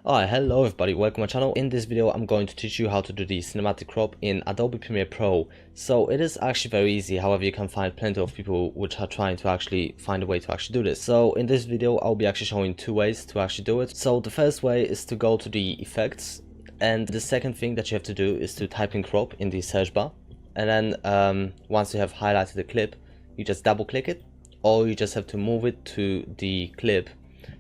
Alright, hello everybody, welcome to my channel. In this video I'm going to teach you how to do the cinematic crop in Adobe Premiere Pro. So it is actually very easy, however you can find plenty of people which are trying to actually find a way to actually do this. So in this video I'll be actually showing two ways to actually do it. So the first way is to go to the effects, and the second thing that you have to do is to type in crop in the search bar, and then once you have highlighted the clip, you just double click it, or you just have to move it to the clip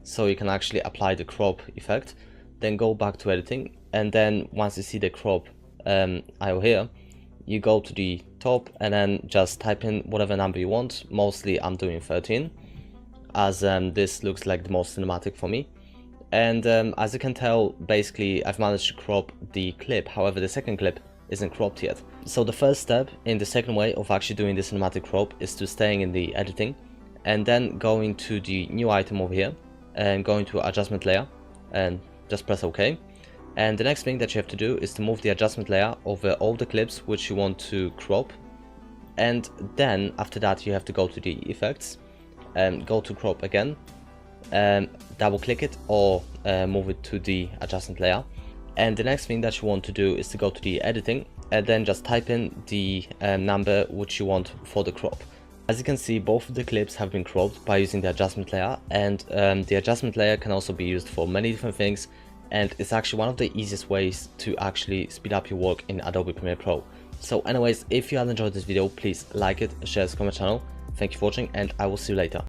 so you can actually apply the crop effect. Then go back to editing, and then once you see the crop IO here, you go to the top and then just type in whatever number you want. Mostly I'm doing 13 as this looks like the most cinematic for me. And as you can tell, basically I've managed to crop the clip, however the second clip isn't cropped yet. So the first step in the second way of actually doing the cinematic crop is to staying in the editing and then going to the new item over here and going to adjustment layer and just press OK. And the next thing that you have to do is to move the adjustment layer over all the clips which you want to crop, and then after that you have to go to the effects and go to crop again, and double click it or move it to the adjustment layer. And the next thing that you want to do is to go to the editing and then just type in the number which you want for the crop. As you can see, both of the clips have been cropped by using the adjustment layer, and the adjustment layer can also be used for many different things, and it's actually one of the easiest ways to actually speed up your work in Adobe Premiere Pro. So anyways, if you have enjoyed this video, please like it, share, comment channel. Thank you for watching, and I will see you later.